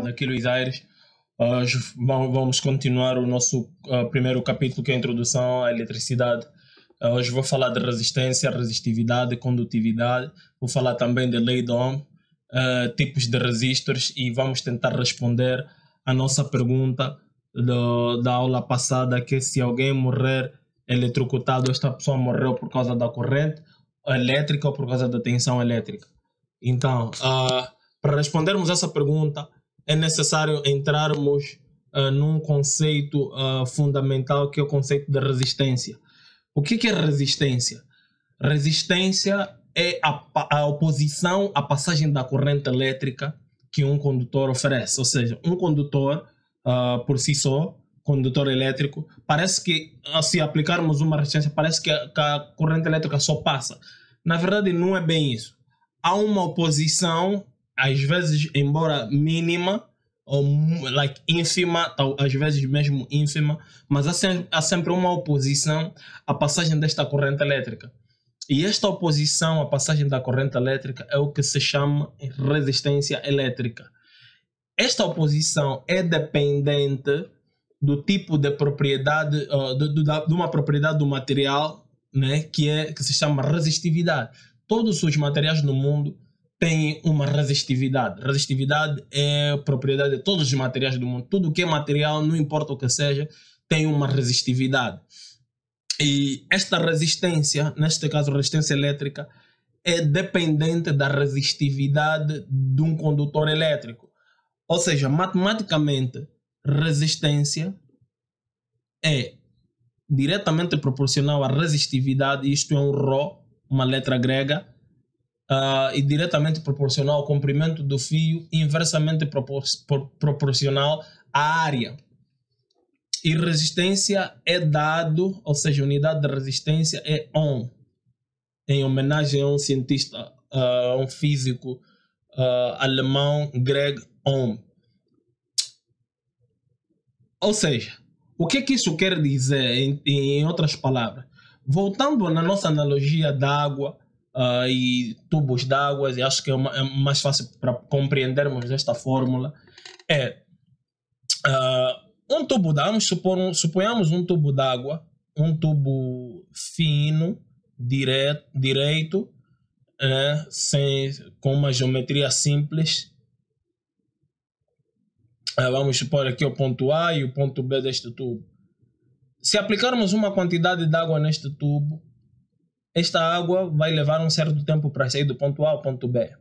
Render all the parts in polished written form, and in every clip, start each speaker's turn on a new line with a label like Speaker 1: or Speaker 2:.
Speaker 1: Aqui Luís Aires. Hoje vamos continuar o nosso primeiro capítulo, que é a introdução à eletricidade. Hoje vou falar de resistência, resistividade, condutividade. Vou falar também de lei de Ohm, tipos de resistores, e vamos tentar responder a nossa pergunta da aula passada, que é: se alguém morrer eletrocutado, esta pessoa morreu por causa da corrente elétrica ou por causa da tensão elétrica? Então, para respondermos essa pergunta, é necessário entrarmos num conceito fundamental, que é o conceito de resistência. O que é resistência? Resistência é a oposição à passagem da corrente elétrica que um condutor oferece. Ou seja, um condutor, por si só, condutor elétrico, parece que, se aplicarmos uma resistência, parece que a corrente elétrica só passa. Na verdade, não é bem isso. Há uma oposição, às vezes, embora mínima, ou ínfima, às vezes mesmo ínfima, mas há sempre uma oposição à passagem desta corrente elétrica. E esta oposição à passagem da corrente elétrica é o que se chama resistência elétrica. Esta oposição é dependente do tipo de propriedade, de uma propriedade do material, né, que se chama resistividade. Todos os materiais no mundo têm uma resistividade. Resistividade é a propriedade de todos os materiais do mundo. Tudo que é material, não importa o que seja, tem uma resistividade. E esta resistência, neste caso resistência elétrica, é dependente da resistividade de um condutor elétrico. Ou seja, matematicamente, resistência é diretamente proporcional à resistividade, isto é um ρ, uma letra grega, e diretamente proporcional ao comprimento do fio, inversamente proporcional à área. E resistência é dado, ou seja, a unidade de resistência é Ohm, em homenagem a um cientista, um físico alemão, Greg Ohm. Ou seja, o que isso quer dizer, em outras palavras? Voltando na nossa analogia da água e tubos d'água, e acho que é mais fácil para compreendermos esta fórmula, um tubo d'água, suponhamos um tubo d'água, um tubo fino, direito, com uma geometria simples. Vamos supor aqui o ponto A e o ponto B deste tubo. Se aplicarmos uma quantidade de água neste tubo, esta água vai levar um certo tempo para sair do ponto A ao ponto B.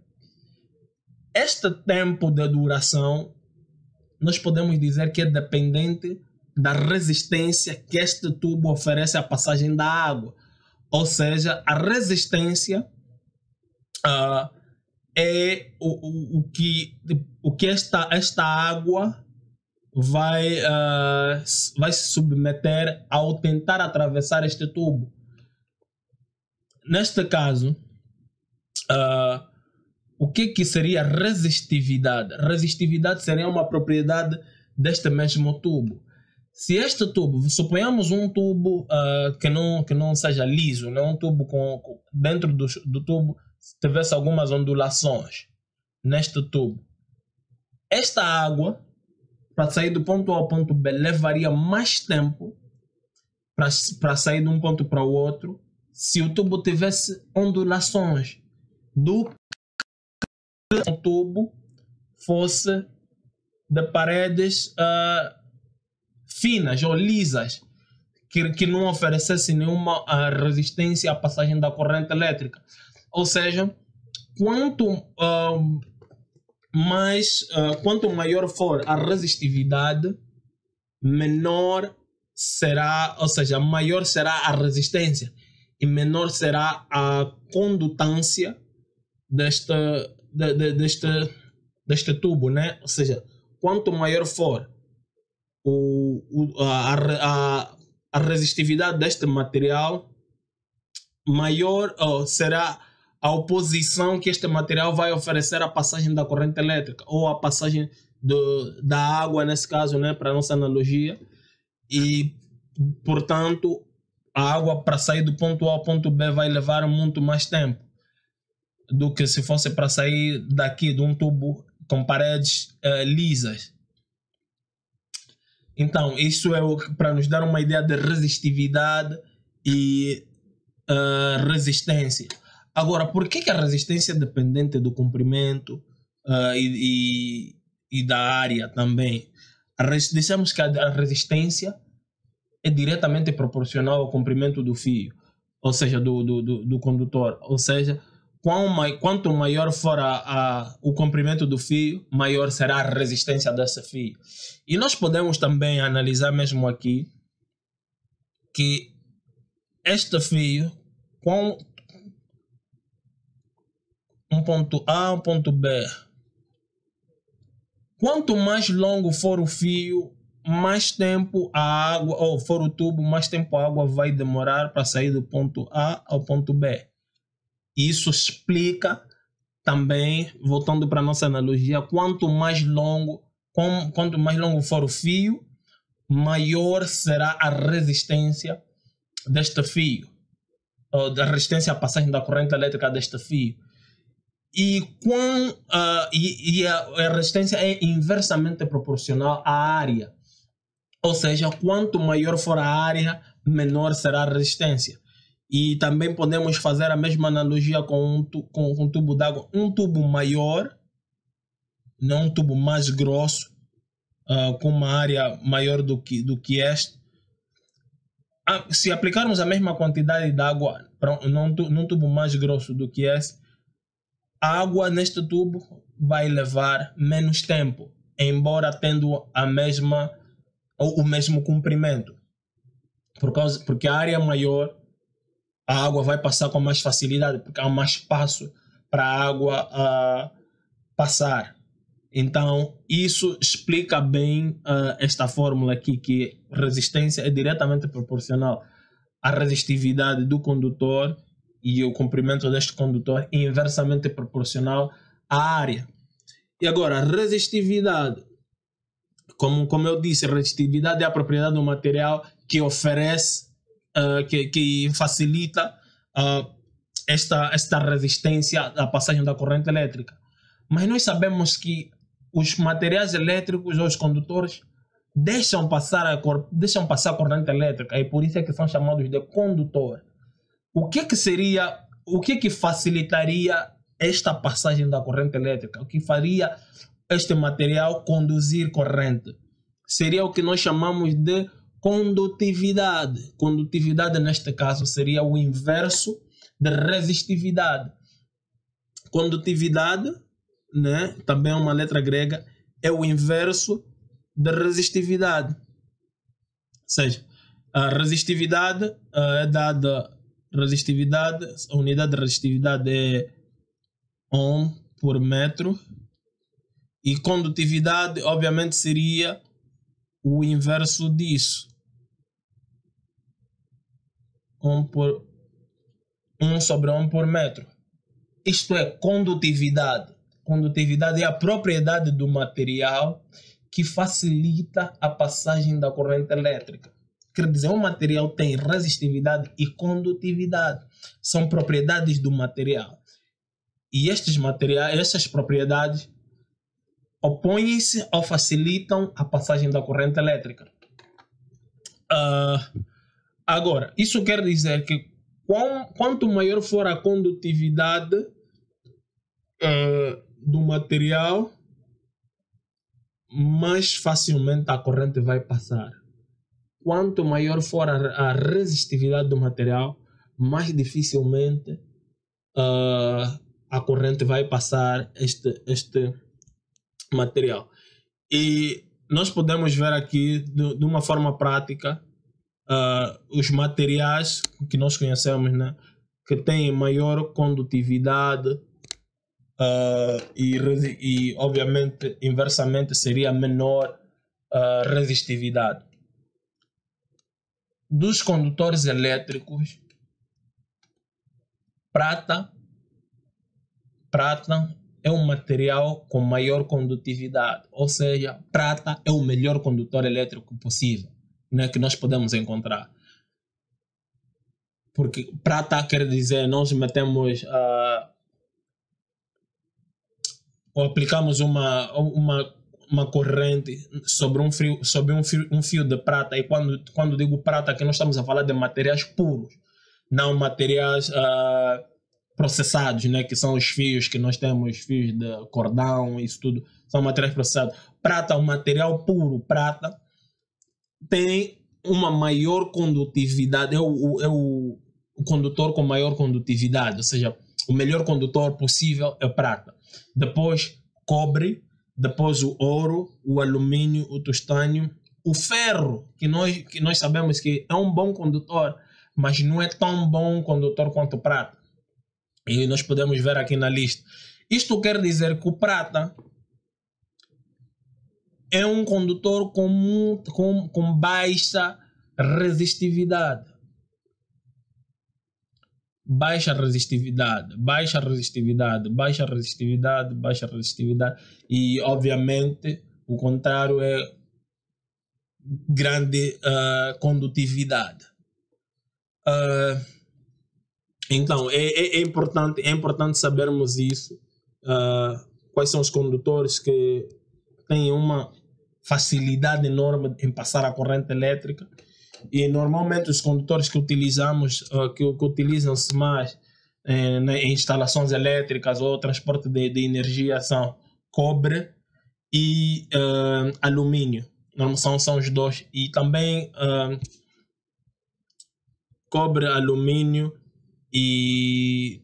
Speaker 1: Este tempo de duração, nós podemos dizer que é dependente da resistência que este tubo oferece à passagem da água. Ou seja, a resistência é o que esta água vai se submeter ao tentar atravessar este tubo. Neste caso, o que seria resistividade? Resistividade seria uma propriedade deste mesmo tubo. Se este tubo, suponhamos um tubo que não seja liso, né? Um tubo dentro do tubo tivesse algumas ondulações neste tubo, esta água, para sair do ponto A ao ponto B, levaria mais tempo para sair de um ponto para o outro se o tubo tivesse ondulações do que o tubo fosse de paredes finas ou lisas, que não oferecesse nenhuma resistência à passagem da corrente elétrica. Ou seja, quanto maior for a resistividade, menor será, ou seja, maior será a resistência e menor será a condutância deste tubo, né? Ou seja, quanto maior for a resistividade deste material, maior será a oposição que este material vai oferecer à passagem da corrente elétrica, ou à passagem da água, nesse caso, né, para a nossa analogia. E, portanto, a água, para sair do ponto A ao ponto B, vai levar muito mais tempo do que se fosse para sair daqui de um tubo com paredes lisas. Então, isso é para nos dar uma ideia de resistividade e resistência. Agora, por que a resistência é dependente do comprimento e da área também? Dissemos que a resistência é diretamente proporcional ao comprimento do fio, ou seja, do condutor. Ou seja, quanto maior for o comprimento do fio, maior será a resistência desse fio. E nós podemos também analisar mesmo aqui que este fio, com um ponto A, um ponto B, quanto mais longo for o fio, mais tempo a água, ou for o tubo, mais tempo a água vai demorar para sair do ponto A ao ponto B. Isso explica também, voltando para a nossa analogia, quanto mais longo for o fio, maior será a resistência deste fio, ou da resistência à passagem da corrente elétrica deste fio. E a resistência é inversamente proporcional à área. Ou seja, quanto maior for a área, menor será a resistência. E também podemos fazer a mesma analogia com um tubo d'água. Um tubo maior, não um tubo mais grosso, com uma área maior do que este. Se aplicarmos a mesma quantidade de água num tubo mais grosso do que esse, a água neste tubo vai levar menos tempo, embora tendo o mesmo comprimento. Porque a área maior, a água vai passar com mais facilidade, porque há mais espaço para a água passar. Então, isso explica bem esta fórmula aqui, que resistência é diretamente proporcional à resistividade do condutor e o comprimento deste condutor é inversamente proporcional à área. E agora, resistividade. Como eu disse, resistividade é a propriedade do material que oferece, que facilita esta resistência à passagem da corrente elétrica. Mas nós sabemos que os materiais elétricos ou os condutores deixam passar a corrente elétrica, e por isso é que são chamados de condutor. O que facilitaria esta passagem da corrente elétrica? O que faria este material conduzir corrente? Seria o que nós chamamos de condutividade. Condutividade, neste caso, seria o inverso de resistividade. Condutividade, né, também é uma letra grega, é o inverso de resistividade. Ou seja, a resistividade é dada... a unidade de resistividade é ohm por metro, e condutividade obviamente seria o inverso disso, 1 sobre ohm por metro. Isto é condutividade. Condutividade é a propriedade do material que facilita a passagem da corrente elétrica. Quer dizer, um material tem resistividade e condutividade. São propriedades do material. E essas propriedades opõem-se ou facilitam a passagem da corrente elétrica. Agora, isso quer dizer que quanto maior for a condutividade do material, mais facilmente a corrente vai passar. Quanto maior for a resistividade do material, mais dificilmente a corrente vai passar este material. E nós podemos ver aqui de uma forma prática os materiais que nós conhecemos, né, que têm maior condutividade e obviamente inversamente seria menor resistividade. Dos condutores elétricos, prata é um material com maior condutividade, ou seja, prata é o melhor condutor elétrico possível, né, que nós podemos encontrar. Porque prata quer dizer, nós metemos ou aplicamos uma corrente sobre um fio de prata, e quando digo prata, aqui nós estamos a falar de materiais puros, não materiais processados, né, que são os fios que nós temos, fios de cordão, isso tudo, são materiais processados. Prata, um material puro, prata, tem uma maior condutividade, é o condutor com maior condutividade, ou seja, o melhor condutor possível é prata. Depois, cobre, depois o ouro, o alumínio, o tungstênio, o ferro, que nós sabemos que é um bom condutor, mas não é tão bom condutor quanto o prata. E nós podemos ver aqui na lista. Isto quer dizer que o prata é um condutor com baixa resistividade. Baixa resistividade. E, obviamente, o contrário é grande condutividade. Então, é importante sabermos isso. Quais são os condutores que têm uma facilidade enorme em passar a corrente elétrica. E normalmente os condutores que utilizamos, que utilizam-se mais em instalações elétricas ou transporte de energia, são cobre e alumínio. São os dois. E também cobre, alumínio e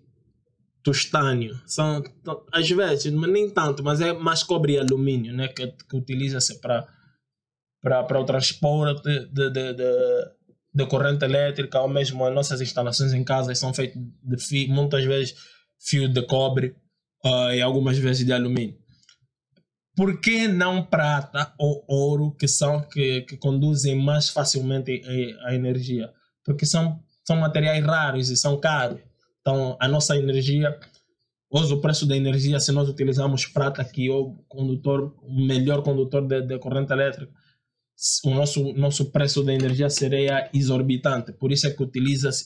Speaker 1: tungstênio. São, às vezes, nem tanto, mas é mais cobre e alumínio, né, que utiliza-se para o transporte de corrente elétrica, ou mesmo as nossas instalações em casa são feitas de fio, muitas vezes fio de cobre e algumas vezes de alumínio. Por que não prata ou ouro, que conduzem mais facilmente a energia? Porque são materiais raros e são caros. Então, a nossa energia, hoje o preço da energia, se nós utilizarmos prata, que é o melhor condutor de corrente elétrica, o nosso preço da energia seria exorbitante. Por isso é que utiliza-se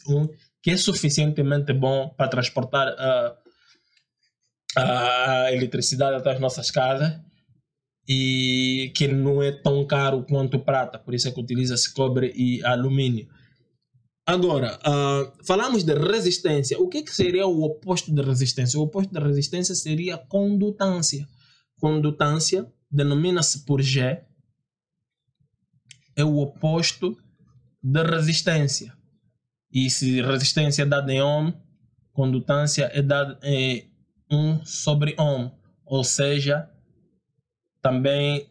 Speaker 1: que é suficientemente bom para transportar a eletricidade até as nossas casas e que não é tão caro quanto prata. Por isso é que utiliza-se cobre e alumínio. Agora, falamos de resistência. O que seria o oposto de resistência? O oposto de resistência seria condutância. Condutância denomina-se por G. É o oposto de resistência. E se resistência é dada em ohm, condutância é dada em 1 sobre ohm. Ou seja, também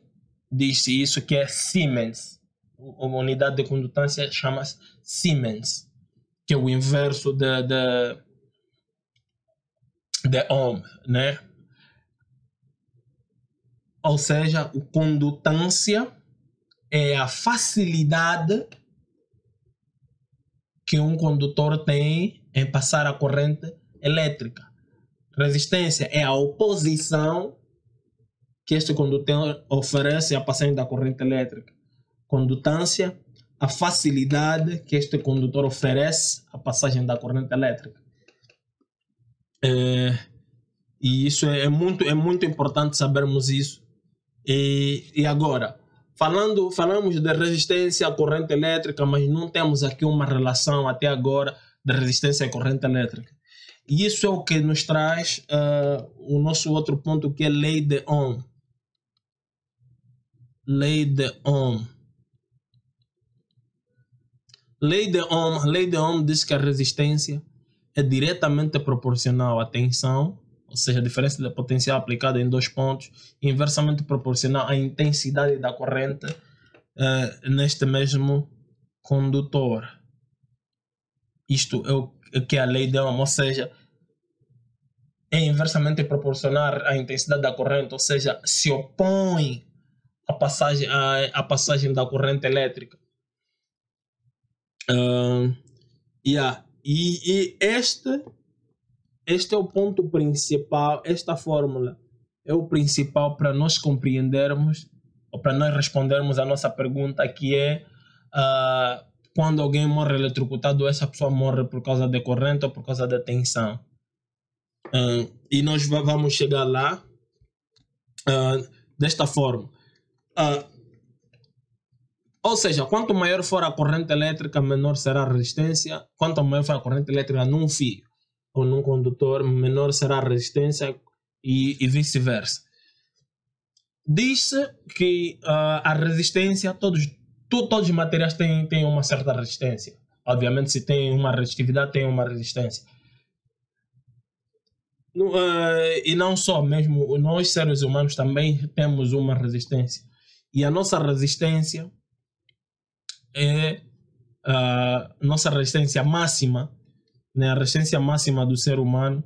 Speaker 1: diz-se isso que é Siemens. A unidade de condutância chama-se Siemens, que é o inverso de ohm, né? Ou seja, a condutância é a facilidade que um condutor tem em passar a corrente elétrica. Resistência é a oposição que este condutor oferece à passagem da corrente elétrica. Condutância, a facilidade que este condutor oferece à passagem da corrente elétrica. E isso é muito importante sabermos isso. E agora, falamos de resistência à corrente elétrica, mas não temos aqui uma relação até agora de resistência à corrente elétrica. E isso é o que nos traz o nosso outro ponto, que é lei de Ohm. Lei de Ohm. Lei de Ohm diz que a resistência é diretamente proporcional à tensão, ou seja, a diferença de potencial aplicada em 2 pontos, inversamente proporcional à intensidade da corrente neste mesmo condutor. Isto é o que é a lei de Ohm, ou seja, é inversamente proporcional à intensidade da corrente, ou seja, se opõe à passagem da corrente elétrica. E este é o ponto principal. Esta fórmula é o principal para nós compreendermos, ou para nós respondermos a nossa pergunta, que é quando alguém morre eletrocutado, essa pessoa morre por causa de corrente ou por causa da tensão. E nós vamos chegar lá. desta forma. Ou seja, quanto maior for a corrente elétrica, menor será a resistência. Quanto maior for a corrente elétrica num fio ou num condutor, menor será a resistência e vice-versa. Diz-se que a resistência, todos os materiais têm uma certa resistência. Obviamente, se tem uma resistividade, tem uma resistência. E não só, mesmo nós seres humanos também temos uma resistência. E a nossa resistência é nossa resistência máxima, né? A resistência máxima do ser humano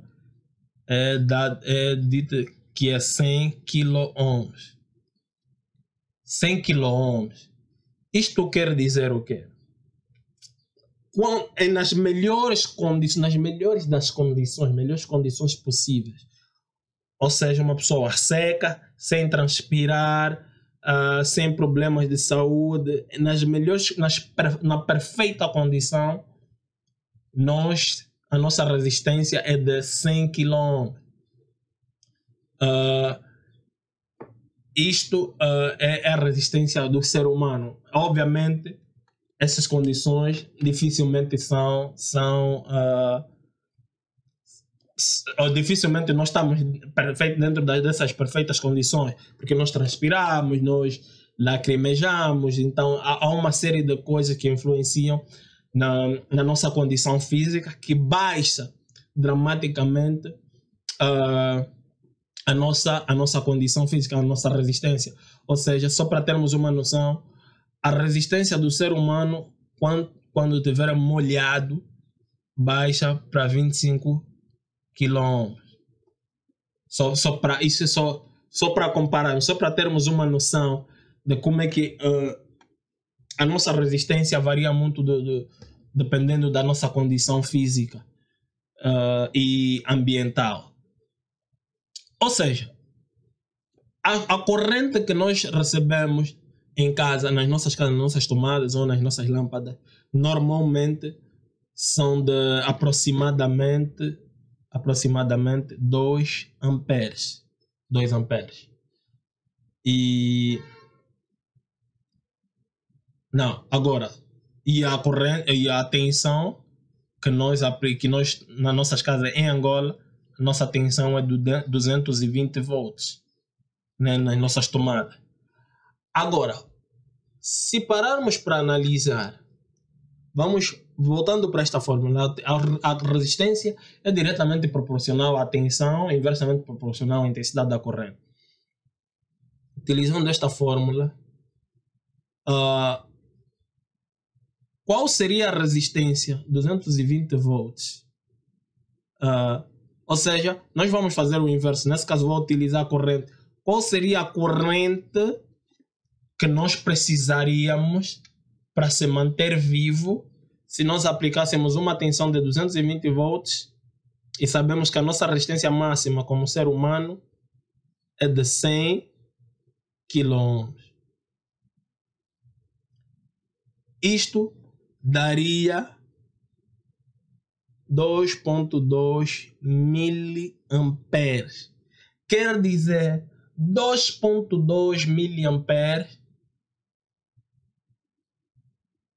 Speaker 1: é dita que é 100 kΩ. 100 kΩ. Isto quer dizer o quê? Nas melhores condições possíveis. Ou seja, uma pessoa seca, sem transpirar, sem problemas de saúde, na perfeita condição, a nossa resistência é de 100 kΩ. Isto é a resistência do ser humano. Obviamente, essas condições dificilmente dificilmente nós estamos dentro dessas perfeitas condições, porque nós transpiramos, nós lacrimejamos, então há uma série de coisas que influenciam na nossa condição física, que baixa dramaticamente a nossa condição física, a nossa resistência. Ou seja, só para termos uma noção, a resistência do ser humano, quando estiver molhado, baixa para 25 kΩ. Só para isso, só para comparar, só para termos uma noção de como é que a nossa resistência varia muito dependendo da nossa condição física e ambiental. Ou seja, a corrente que nós recebemos em casa, nas nossas casas, nas nossas tomadas ou nas nossas lâmpadas, normalmente são de aproximadamente 2 amperes. 2 amperes. E a corrente e a tensão que nós nas nossas casas em Angola, a nossa tensão é de 220 volts, né, nas nossas tomadas. Agora, se pararmos para analisar, voltando para esta fórmula, a resistência é diretamente proporcional à tensão, inversamente proporcional à intensidade da corrente. Utilizando esta fórmula, qual seria a resistência? 220 volts. Ou seja, nós vamos fazer o inverso. Nesse caso, vou utilizar a corrente. Qual seria a corrente que nós precisaríamos para se manter vivo se nós aplicássemos uma tensão de 220 volts e sabemos que a nossa resistência máxima como ser humano é de 100 kΩ? Isto daria 2.2 miliamperes. Quer dizer, 2.2 miliamperes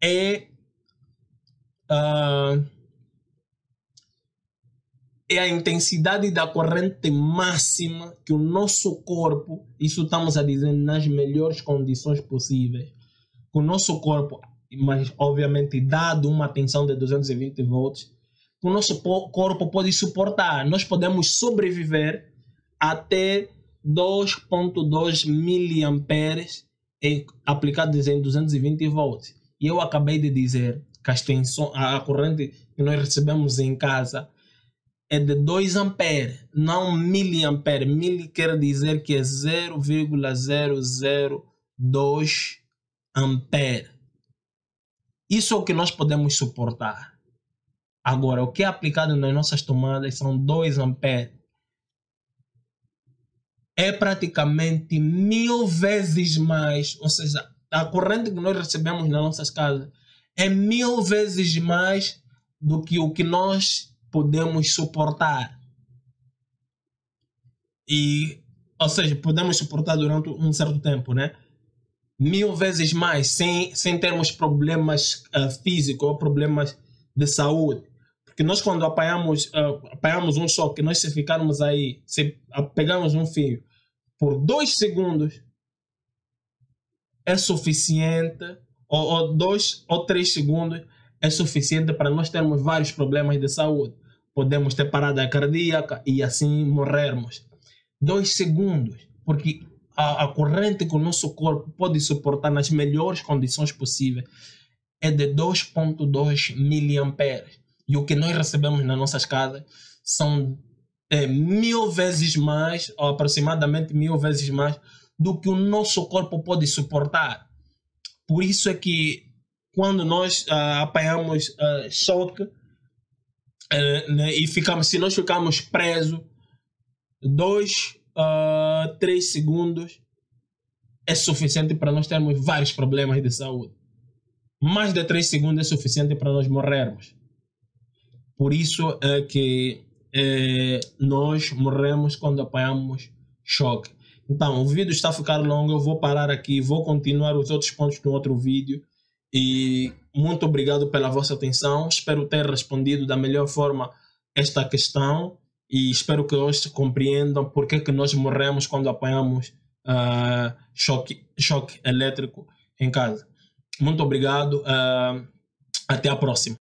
Speaker 1: é a intensidade da corrente máxima que o nosso corpo, isso estamos a dizer nas melhores condições possíveis, que o nosso corpo, mas obviamente dado uma tensão de 220 volts, que o nosso corpo pode suportar. Nós podemos sobreviver até 2.2 miliamperes aplicados em 220 volts. E eu acabei de dizer que a corrente que nós recebemos em casa é de 2 amperes, não miliampere. Mili quer dizer que é 0,002 ampere. Isso é o que nós podemos suportar. Agora, o que é aplicado nas nossas tomadas são 2 amperes. É praticamente 1000 vezes mais, ou seja, a corrente que nós recebemos nas nossas casas é 1000 vezes mais do que o que nós podemos suportar. ou seja, podemos suportar durante um certo tempo, né? 1000 vezes mais, sem termos problemas físicos ou problemas de saúde. Porque nós, quando apanhamos um choque, nós, se ficarmos aí, se pegarmos um fio por 2 segundos, é suficiente, ou 2 ou 3 segundos, é suficiente para nós termos vários problemas de saúde. Podemos ter parada cardíaca e assim morrermos. 2 segundos, porque a corrente que o nosso corpo pode suportar nas melhores condições possíveis é de 2,2 miliamperes. E o que nós recebemos nas nossas casas são 1000 vezes mais, ou aproximadamente 1000 vezes mais, do que o nosso corpo pode suportar. Por isso é que quando nós apanhamos choque, né, e se nós ficarmos presos 2 a 3 segundos, é suficiente para nós termos vários problemas de saúde. Mais de 3 segundos é suficiente para nós morrermos. Por isso é que nós morremos quando apanhamos choque. Então, o vídeo está a ficar longo, eu vou parar aqui, vou continuar os outros pontos no outro vídeo. E muito obrigado pela vossa atenção. Espero ter respondido da melhor forma esta questão e espero que hoje compreendam porque que nós morremos quando apanhamos choque elétrico em casa. Muito obrigado. Até a próxima.